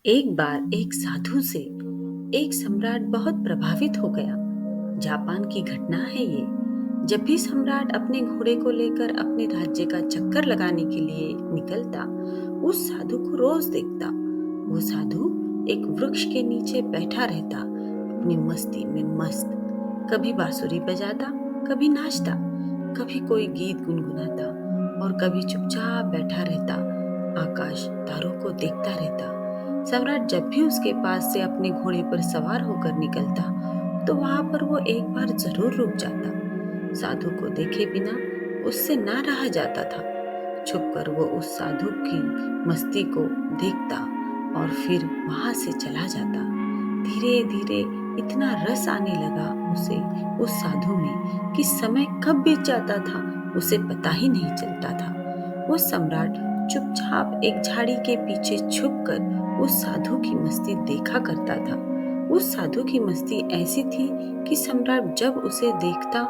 एक बार एक साधु से एक सम्राट बहुत प्रभावित हो गया। जापान की घटना है ये। जब भी सम्राट अपने घोड़े को लेकर अपने राज्य का चक्कर लगाने के लिए निकलता, उस साधु को रोज देखता। वो साधु एक वृक्ष के नीचे बैठा रहता, अपनी मस्ती में मस्त। कभी बांसुरी बजाता, कभी नाचता, कभी कोई गीत गुनगुनाता और कभी चुपचाप बैठा रहता, आकाश तारों को देखता रहता। सम्राट जब भी उसके पास से अपने घोड़े पर सवार होकर निकलता, तो वहां पर वो एक बार जरूर रुक जाता। साधु को देखे बिना उससे ना रहा जाता था। छुपकर वो उस साधु की मस्ती को देखता और फिर वहां से चला जाता। धीरे धीरे इतना रस आने लगा उसे उस साधु में कि समय कब बीत जाता था उसे पता ही नहीं चलता था। वो सम्राट चुपचाप एक झाड़ी के पीछे छुपकर उस साधु की मस्ती देखा करता था। उस साधु की मस्ती ऐसी थी कि सम्राट जब उसे देखता,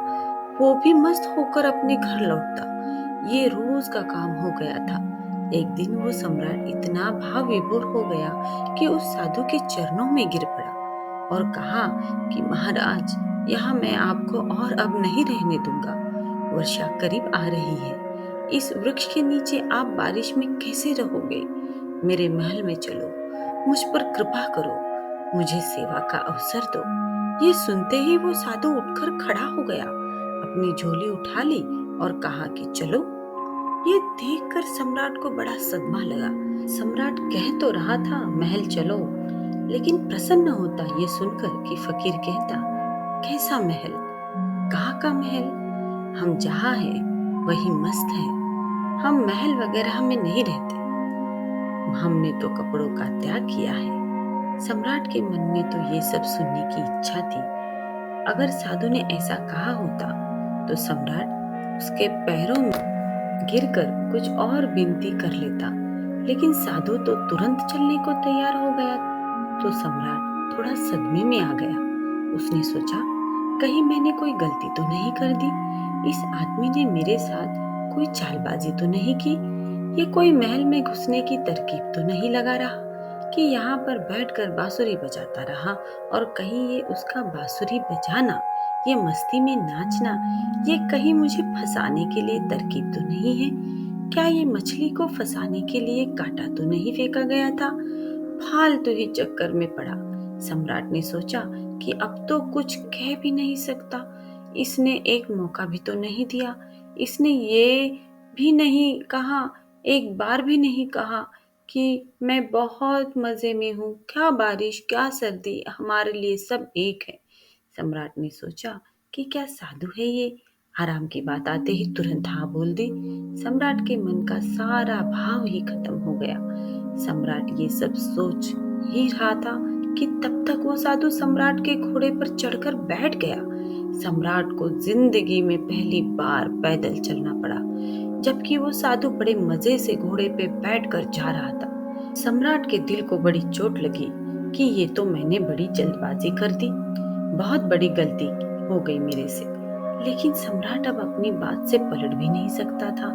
वो भी मस्त होकर अपने घर लौटता। ये रोज का काम हो गया था। एक दिन वो सम्राट इतना भाव विभोर हो गया कि उस साधु के चरणों में गिर पड़ा और कहा कि महाराज, यहाँ मैं आपको और अब नहीं रहने दूंगा। वर्षा करीब आ रही है। इस वृक्ष के नीचे आप बारिश में कैसे रहोगे? मेरे महल में चलो, मुझ पर कृपा करो, मुझे सेवा का अवसर दो। ये सुनते ही वो साधु उठकर खड़ा हो गया, अपनी झोली उठा ली और कहा कि चलो। ये देखकर सम्राट को बड़ा सदमा लगा। सम्राट कह तो रहा था महल चलो, लेकिन प्रसन्न होता ये सुनकर कि फकीर कहता, कैसा महल, कहाँ का महल? हम जहाँ हैं वही मस्त है। हम महल वगैरह में नहीं रहते। हमने तो कपड़ों का त्याग किया है। सम्राट के मन में तो ये सब सुनने की इच्छा थी। अगर साधु ने ऐसा कहा होता तो सम्राट उसके पैरों में गिरकर कुछ और विनती कर लेता, लेकिन साधु तो तुरंत चलने को तैयार हो गया। तो सम्राट थोड़ा सदमे में आ गया। उसने सोचा, कहीं मैंने कोई गलती तो नहीं कर दी? इस आदमी ने मेरे साथ कोई चालबाजी तो नहीं की? ये कोई महल में घुसने की तरकीब तो नहीं लगा रहा कि यहाँ पर बैठकर बांसुरी बजाता रहा और कहीं ये उसका बांसुरी बजाना, ये मस्ती में नाचना, ये कहीं मुझे फंसाने के लिए तरकीब तो नहीं है? क्या ये मछली को फंसाने के लिए कांटा तो नहीं फेंका गया था? फालतू ही चक्कर में पड़ा। सम्राट ने सोचा कि अब तो कुछ कह भी नहीं सकता। इसने एक मौका भी तो नहीं दिया। इसने ये भी नहीं कहा, एक बार भी नहीं कहा कि मैं बहुत मजे में हूँ, क्या बारिश क्या सर्दी, हमारे लिए सब एक है। सम्राट ने सोचा कि क्या साधु है ये? आराम की बात आते ही तुरंत हाँ बोल दी। सम्राट के मन का सारा भाव ही खत्म हो गया। सम्राट ये सब सोच ही रहा था कि तब तक वो साधु सम्राट के घोड़े पर चढ़कर बैठ गया। सम्राट को जिंदगी में पहली बार पैदल चलना पड़ा, जबकि वो साधु बड़े मजे से घोड़े पे बैठकर जा रहा था। सम्राट के दिल को बड़ी चोट लगी कि ये तो मैंने बड़ी जल्दबाजी कर दी, बहुत बड़ी गलती हो गई मेरे से। लेकिन सम्राट अब अपनी बात से पलट भी नहीं सकता था,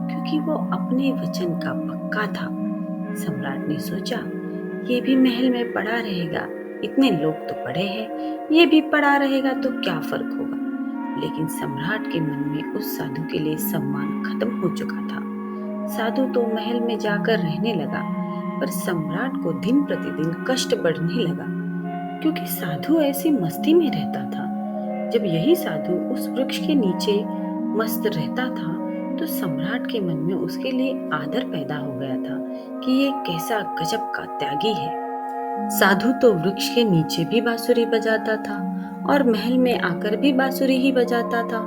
क्योंकि वो अपने वचन का पक्का था। सम्राट ने सोचा, ये भी महल में पड़ा रहेगा, इतने लोग तो पड़े हैं, ये भी पड़ा रहेगा तो क्या फर्क होगा। लेकिन सम्राट के मन में उस साधु के लिए सम्मान खत्म हो चुका था। साधु तो महल में जाकर रहने लगा, पर सम्राट को दिन प्रतिदिन कष्ट बढ़ने लगा, क्योंकि साधु ऐसी मस्ती में रहता था। जब यही साधु उस वृक्ष के नीचे मस्त रहता था, तो सम्राट के मन में उसके लिए आदर पैदा हो गया था कि ये कैसा गजब का त्यागी है। साधु तो वृक्ष के नीचे भी बांसुरी बजाता था और महल में आकर भी बांसुरी ही बजाता था,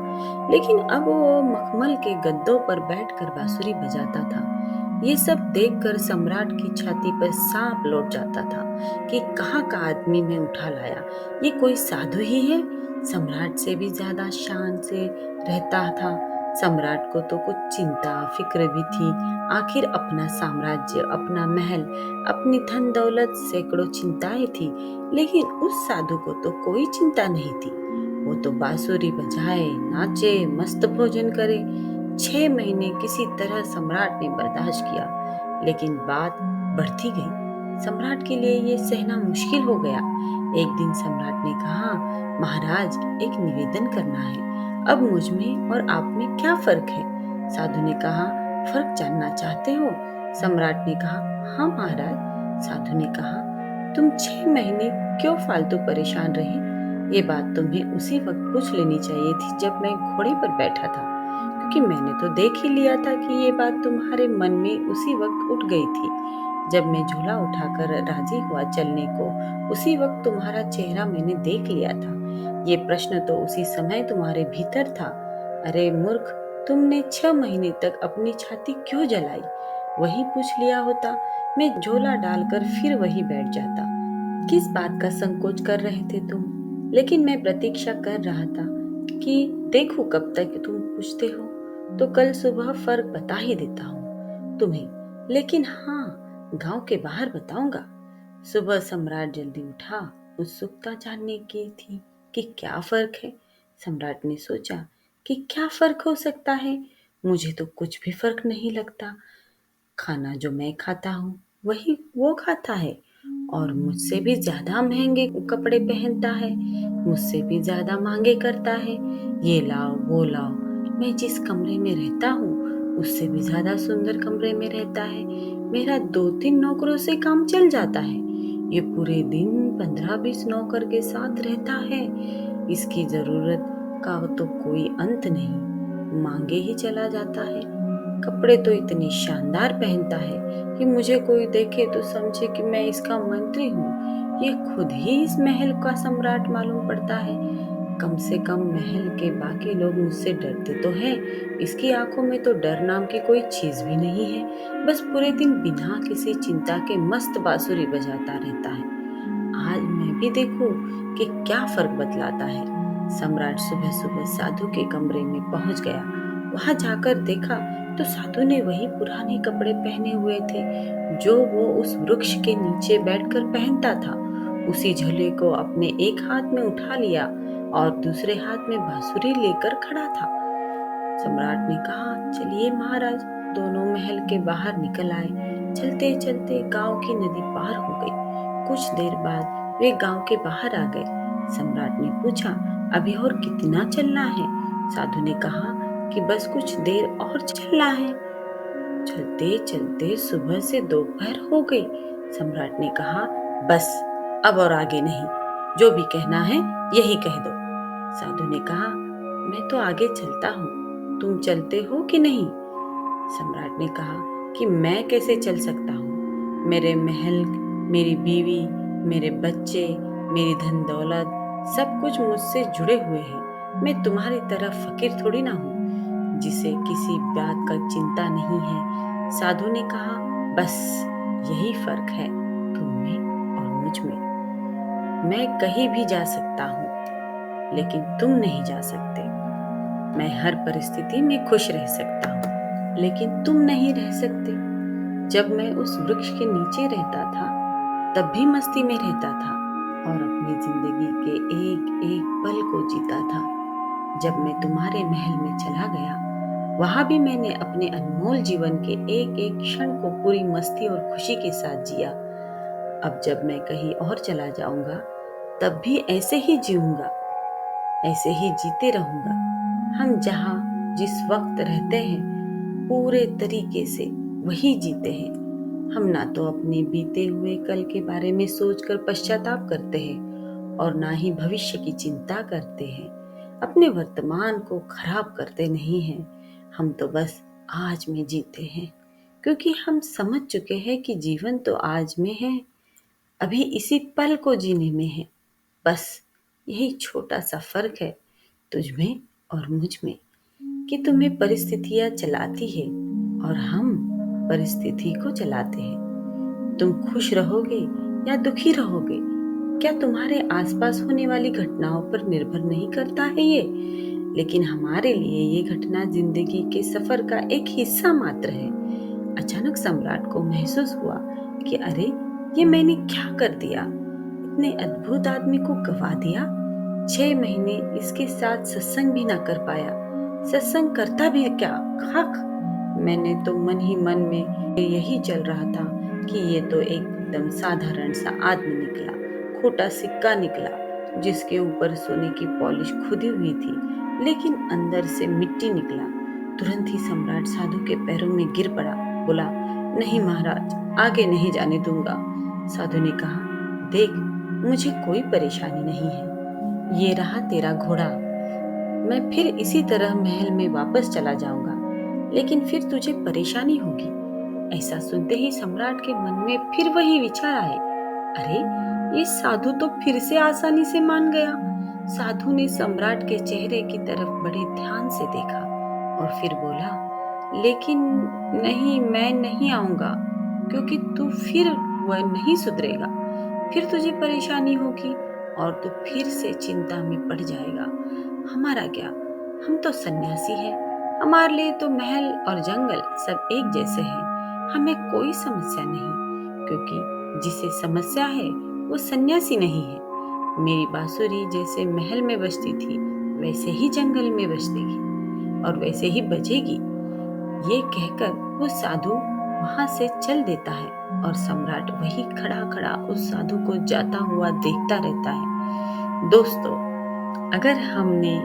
लेकिन अब वो मखमल के गद्दों पर बैठकर बांसुरी बजाता था। ये सब देखकर सम्राट की छाती पर सांप लौट जाता था कि कहाँ का आदमी मैं उठा लाया, ये कोई साधु ही है? सम्राट से भी ज्यादा शान से रहता था। सम्राट को तो कुछ चिंता फिक्र भी थी। आखिर अपना साम्राज्य, अपना महल, अपनी धन दौलत, सैकड़ों चिंताएं थी, लेकिन उस साधु को तो कोई चिंता नहीं थी। वो तो बांसुरी बजाए, नाचे, मस्त भोजन करे। 6 महीने किसी तरह सम्राट ने बर्दाश्त किया, लेकिन बात बढ़ती गई। सम्राट के लिए ये सहना मुश्किल हो गया। एक दिन सम्राट ने कहा, महाराज, एक निवेदन करना है। अब मुझ में और आप में क्या फर्क है? साधु ने कहा, फर्क जानना चाहते हो? सम्राट ने कहा, हाँ महाराज। साधु ने कहा, तुम 6 महीने क्यों फालतू परेशान रहे? ये बात तुम्हें उसी वक्त पूछ लेनी चाहिए थी जब मैं घोड़े पर बैठा था, क्योंकि मैंने तो देख ही लिया था कि ये बात तुम्हारे मन में उसी वक्त उठ गई थी। जब मैं झोला उठाकर राजी हुआ चलने को, उसी वक्त तुम्हारा चेहरा मैंने देख लिया था। ये प्रश्न तो उसी समय तुम्हारे भीतर था। अरे मूर्ख, तुमने 6 महीने तक अपनी छाती क्यों जलाई? वही पूछ लिया होता, मैं झोला डालकर फिर वही बैठ जाता। किस बात का संकोच कर रहे थे तुम? लेकिन मैं प्रतीक्षा कर रहा था कि देखूं कब तक तुम पूछते हो, तो कल सुबह फर्क बता ही देता हूँ तुम्हें। लेकिन हाँ, गांव के बाहर बताऊंगा। सुबह सम्राट जल्दी उठा। उत्सुकता जानने की थी कि क्या फर्क है। सम्राट ने सोचा कि क्या फर्क हो सकता है। मुझे तो कुछ भी फर्क नहीं लगता। खाना जो मैं खाता हूँ वही वो खाता है, और मुझसे भी ज्यादा महंगे कपड़े पहनता है, मुझसे भी ज्यादा मांगे करता है। ये लाओ वो लाओ। मैं जिस कमरे में रहता हूँ उससे भी ज्यादा सुंदर कमरे में रहता है। मेरा 2-3 नौकरों से काम चल जाता है। ये पूरे दिन 15-20 नौकर के साथ रहता है। इसकी जरूरत का तो कोई अंत नहीं, मांगे ही चला जाता है। कपड़े तो इतने शानदार पहनता है कि मुझे कोई देखे तो समझे कि मैं इसका मंत्री हूँ। ये खुद ही इस महल का सम्राट मालूम पड़ता है। कम से कम महल के बाकी लोग मुझसे डरते तो हैं। इसकी आंखों में तो डर नाम की कोई चीज भी नहीं है। बस पूरे दिन बिना किसी चिंता के मस्त बांसुरी बजाता रहता है। आज मैं भी देखूं कि क्या फर्क बतलाता है। सम्राट सुबह सुबह साधु के कमरे में पहुंच गया। वहां जाकर देखा तो साधु ने वही पुराने कपड़े पहने हुए थे जो वो उस वृक्ष के नीचे बैठकर पहनता था। उसी झोले को अपने एक हाथ में उठा लिया और दूसरे हाथ में बांसुरी लेकर खड़ा था। सम्राट ने कहा, चलिए महाराज। दोनों महल के बाहर निकल आए। चलते चलते गांव की नदी पार हो गई। कुछ देर बाद वे गांव के बाहर आ गए। सम्राट ने पूछा, अभी और कितना चलना है? साधु ने कहा कि बस कुछ देर और चलना है। चलते चलते सुबह से दोपहर हो गई। सम्राट ने कहा, बस अब और आगे नहीं, जो भी कहना है यही कह दो। साधु ने कहा, मैं तो आगे चलता हूँ, तुम चलते हो कि नहीं? सम्राट ने कहा कि मैं कैसे चल सकता हूँ? मेरे महल, मेरी बीवी, मेरे बच्चे, मेरी धन दौलत, सब कुछ मुझसे जुड़े हुए हैं। मैं तुम्हारी तरह फकीर थोड़ी ना हूँ जिसे किसी बात का चिंता नहीं है। साधु ने कहा, बस यही फर्क है तुम में और मुझ में। मैं कहीं भी जा सकता हूँ लेकिन तुम नहीं जा सकते। मैं हर परिस्थिति में खुश रह सकता हूँ लेकिन तुम नहीं रह सकते। जब मैं उस वृक्ष के नीचे रहता था तब भी मस्ती में रहता था और अपनी जिंदगी के एक एक पल को जीता था। जब मैं तुम्हारे महल में चला गया, वहां भी मैंने अपने अनमोल जीवन के एक एक क्षण को पूरी मस्ती और खुशी के साथ जिया। अब जब मैं कहीं और चला जाऊंगा तब भी ऐसे ही जीऊंगा, ऐसे ही जीते रहूंगा। हम जहाँ जिस वक्त रहते हैं पूरे तरीके से वही जीते हैं। हम ना तो अपने बीते हुए कल के बारे में सोचकर पश्चाताप करते हैं और ना ही भविष्य की चिंता करते हैं। अपने वर्तमान को खराब करते नहीं हैं। हम तो बस आज में जीते हैं, क्योंकि हम समझ चुके हैं कि जीवन तो आज में है, अभी इसी पल को जीने में है। बस यही छोटा सा फर्क है तुझ में और मुझ में, कि तुम्हें परिस्थितियां चलाती है और हम परिस्थिति को चलाते हैं। तुम खुश रहोगे या दुखी रहोगे, क्या तुम्हारे आसपास होने वाली घटनाओं पर निर्भर नहीं करता है ये। लेकिन हमारे लिए ये घटना जिंदगी के सफर का एक हिस्सा मात्र है। अचानक सम्राट को महसूस हुआ कि अरे, ये मैंने क्या कर दिया? इतने अद्भुत आदमी को गवा दिया। 6 महीने इसके साथ सत्संग भी ना कर पाया। सत्संग करता भी क्या, खाक। मैंने तो मन ही मन में यही चल रहा था कि ये तो एक एकदम साधारण सा आदमी निकला, खोटा सिक्का निकला जिसके ऊपर सोने की पॉलिश खुदी हुई थी, लेकिन अंदर से मिट्टी निकला। तुरंत ही सम्राट साधु के पैरों में गिर पड़ा, बोला, नहीं महाराज, आगे नहीं जाने दूंगा। साधु ने कहा, देख, मुझे कोई परेशानी नहीं है, ये रहा तेरा घोड़ा। मैं फिर इसी तरह महल में वापस चला जाऊंगा, लेकिन फिर तुझे परेशानी होगी। ऐसा सुनते ही सम्राट के मन में फिर वही विचार आए, अरे ये साधु तो फिर से आसानी से मान गया। साधु ने सम्राट के चेहरे की तरफ बड़े ध्यान से देखा और फिर बोला, लेकिन नहीं, मैं नहीं आऊंगा, क्योंकि तू फिर वह नहीं सुधरेगा। फिर तुझे परेशानी होगी और तू फिर से चिंता में पड़ जाएगा। हमारा क्या, हम तो सन्यासी हैं, हमारे लिए तो महल और जंगल सब एक जैसे हैं। हमें कोई समस्या नहीं, क्योंकि जिसे समस्या है वो सन्यासी नहीं है। मेरी बांसुरी जैसे महल में बजती थी, वैसे ही जंगल में बजेगी और वैसे ही बजेगी। ये कहकर वो साधु वहां से चल देता है और सम्राट वही खड़ा खड़ा उस साधु को जाता हुआ देखता रहता है। दोस्तों, अगर हमने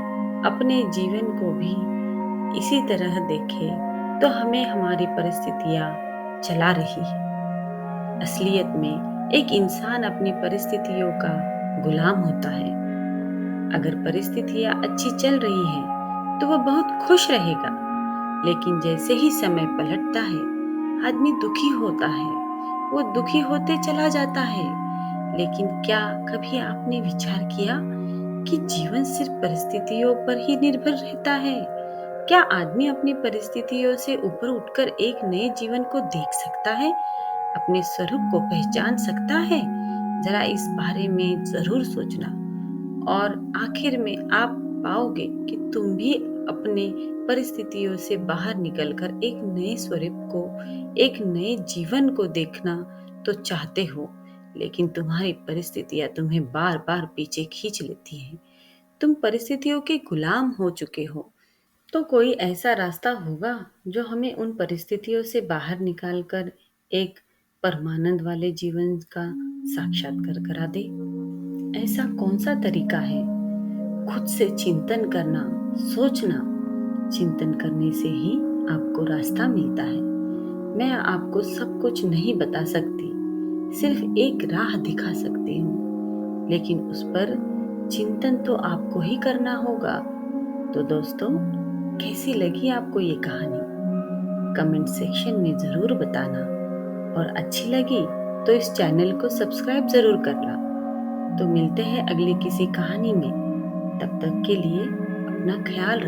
अपने जीवन को भी इसी तरह देखे तो हमें हमारी परिस्थितियां चला रही है। असलियत में एक इंसान अपनी परिस्थितियों का गुलाम होता है। अगर परिस्थितियां अच्छी चल रही हैं तो वह बहुत खुश रहेगा, लेकिन जैसे ही समय पलटता है आदमी दुखी होता है, वो दुखी होते चला जाता है। लेकिन क्या कभी आपने विचार किया कि जीवन सिर्फ परिस्थितियों पर ही निर्भर रहता है? क्या आदमी अपनी परिस्थितियों से ऊपर उठकर एक नए जीवन को देख सकता है, अपने स्वरूप को पहचान सकता है? जरा इस बारे में जरूर सोचना और आखिर में आप पाओगे कि तुम भी अपने परिस्थितियों से बाहर निकलकर एक नए स्वरूप को, एक नए जीवन को देखना तो चाहते हो, लेकिन तुम्हारी परिस्थितियां तुम्हें बार बार पीछे खींच लेती हैं। तुम परिस्थितियों के गुलाम हो चुके हो। तो कोई ऐसा रास्ता होगा जो हमें उन परिस्थितियों से बाहर निकालकर एक परमानंद वाले जीवन का साक्षात्कार करा दे। ऐसा कौन सा तरीका है? खुद से चिंतन करना, सोचना। चिंतन करने से ही आपको रास्ता मिलता है। मैं आपको सब कुछ नहीं बता सकती, सिर्फ एक राह दिखा सकती हूँ, लेकिन उस पर चिंतन तो आपको ही करना होगा। तो दोस्तों, कैसी लगी आपको ये कहानी? कमेंट सेक्शन में जरूर बताना और अच्छी लगी तो इस चैनल को सब्सक्राइब जरूर करना। तो मिलते हैं अगली किसी कहानी में। तब तक के लिए अपना ख्याल रखना।